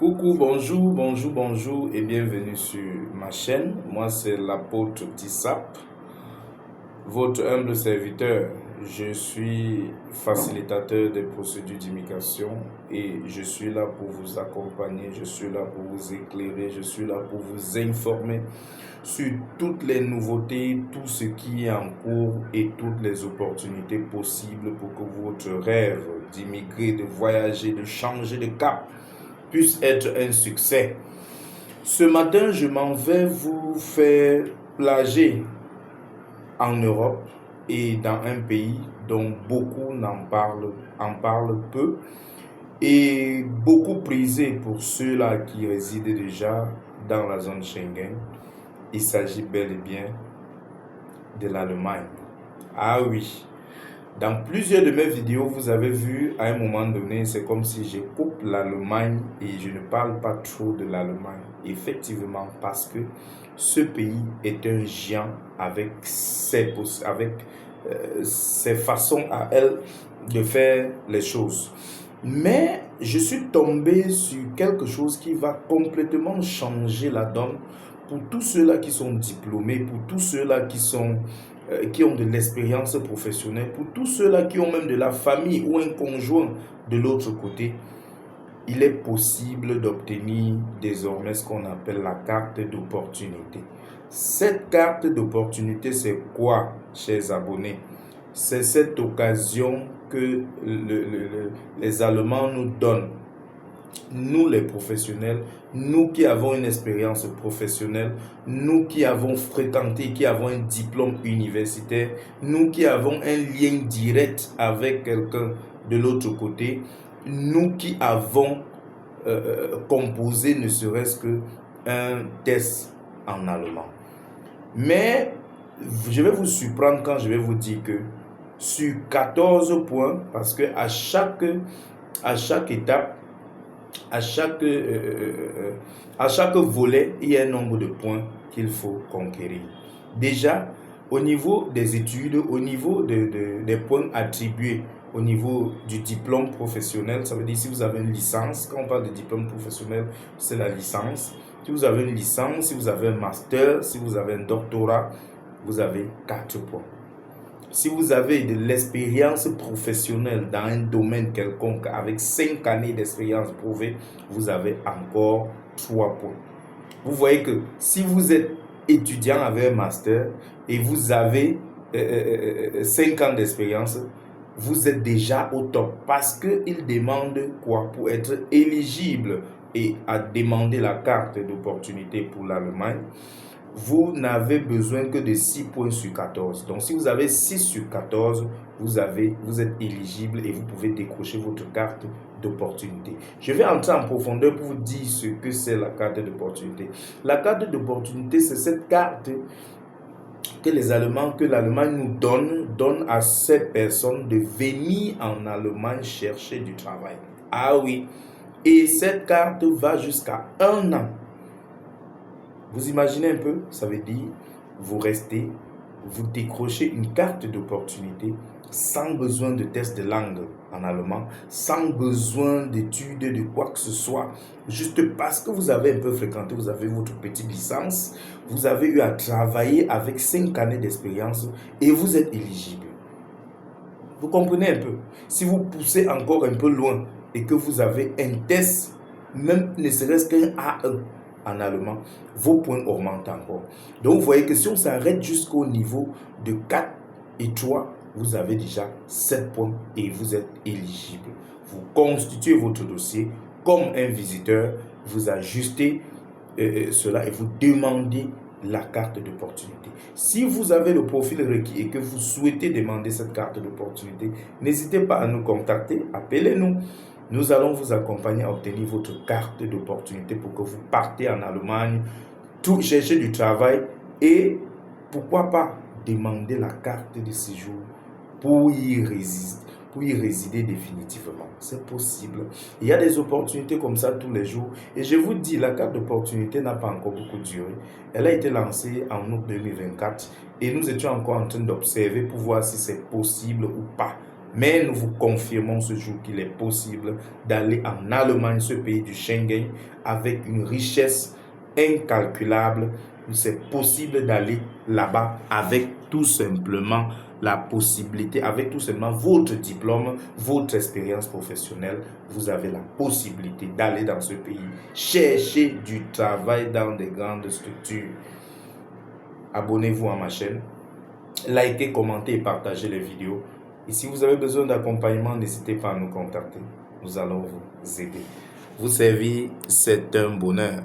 Coucou, bonjour et bienvenue sur ma chaîne. Moi, c'est l'apôtre Tissap, votre humble serviteur. Je suis facilitateur des procédures d'immigration et je suis là pour vous accompagner, je suis là pour vous éclairer, je suis là pour vous informer sur toutes les nouveautés, tout ce qui est en cours et toutes les opportunités possibles pour que votre rêve d'immigrer, de voyager, de changer de cap puisse être un succès. Ce matin, je m'en vais vous faire plager en Europe et dans un pays dont beaucoup en parlent peu et beaucoup prisé pour ceux-là qui résident déjà dans la zone Schengen. Il s'agit bel et bien de l'Allemagne. Ah oui, dans plusieurs de mes vidéos, vous avez vu à un moment donné, c'est comme si je coupe l'Allemagne et je ne parle pas trop de l'Allemagne. Effectivement, parce que ce pays est un géant avec ses façons à elle de faire les choses. Mais je suis tombé sur quelque chose qui va complètement changer la donne pour tous ceux-là qui sont diplômés, pour tous ceux-là qui ont de l'expérience professionnelle, pour tous ceux-là qui ont même de la famille ou un conjoint de l'autre côté. Il est possible d'obtenir désormais ce qu'on appelle la carte d'opportunité. Cette carte d'opportunité, c'est quoi, chers abonnés? C'est cette occasion que les Allemands nous donnent. Nous les professionnels, nous qui avons une expérience professionnelle, nous qui avons fréquenté, qui avons un diplôme universitaire, nous qui avons un lien direct avec quelqu'un de l'autre côté, nous qui avons composé ne serait-ce qu'un test en allemand. Mais je vais vous surprendre quand je vais vous dire que sur 14 points, parce que à chaque étape, à chaque volet, il y a un nombre de points qu'il faut conquérir. Déjà, au niveau des études, au niveau des points attribués, au niveau du diplôme professionnel, ça veut dire si vous avez une licence, quand on parle de diplôme professionnel, c'est la licence. Si vous avez une licence, si vous avez un master, si vous avez un doctorat, vous avez 4 points. Si vous avez de l'expérience professionnelle dans un domaine quelconque avec 5 années d'expérience prouvée, vous avez encore 3 points. Vous voyez que si vous êtes étudiant avec un master et vous avez 5 ans d'expérience, vous êtes déjà au top parce qu'il demande quoi pour être éligible et à demander la carte d'opportunité pour l'Allemagne. Vous n'avez besoin que de 6 points sur 14. Donc, si vous avez 6 sur 14, vous êtes éligible et vous pouvez décrocher votre carte d'opportunité. Je vais entrer en profondeur pour vous dire ce que c'est la carte d'opportunité. La carte d'opportunité, c'est cette carte que l'Allemagne nous donne à ces personnes de venir en Allemagne chercher du travail. Ah oui, et cette carte va jusqu'à 1 an. Vous imaginez un peu, ça veut dire vous restez, vous décrochez une carte d'opportunité sans besoin de test de langue en allemand, sans besoin d'études de quoi que ce soit, juste parce que vous avez un peu fréquenté, vous avez votre petite licence, vous avez eu à travailler avec 5 années d'expérience et vous êtes éligible. Vous comprenez un peu? Si vous poussez encore un peu loin et que vous avez un test, même ne serait-ce qu'un A1, en allemand, vos points augmentent encore. Donc, vous voyez que si on s'arrête jusqu'au niveau de 4 et 3, vous avez déjà 7 points et vous êtes éligible. Vous constituez votre dossier comme un visiteur, vous ajustez cela et vous demandez la carte d'opportunité. Si vous avez le profil requis et que vous souhaitez demander cette carte d'opportunité, n'hésitez pas à nous contacter, appelez-nous. Nous allons vous accompagner à obtenir votre carte d'opportunité pour que vous partez en Allemagne, chercher du travail et pourquoi pas demander la carte de séjour pour y résider définitivement. C'est possible. Il y a des opportunités comme ça tous les jours. Et je vous dis, la carte d'opportunité n'a pas encore beaucoup duré. Elle a été lancée en août 2024 et nous étions encore en train d'observer pour voir si c'est possible ou pas Mais nous vous confirmons ce jour qu'il est possible d'aller en Allemagne, ce pays du Schengen, avec une richesse incalculable. C'est possible d'aller là-bas avec tout simplement la possibilité, avec tout simplement votre diplôme, votre expérience professionnelle. Vous avez la possibilité d'aller dans ce pays, chercher du travail dans des grandes structures. Abonnez-vous à ma chaîne, likez, commentez et partagez les vidéos. Et si vous avez besoin d'accompagnement, n'hésitez pas à nous contacter. Nous allons vous aider. Vous servir, c'est un bonheur.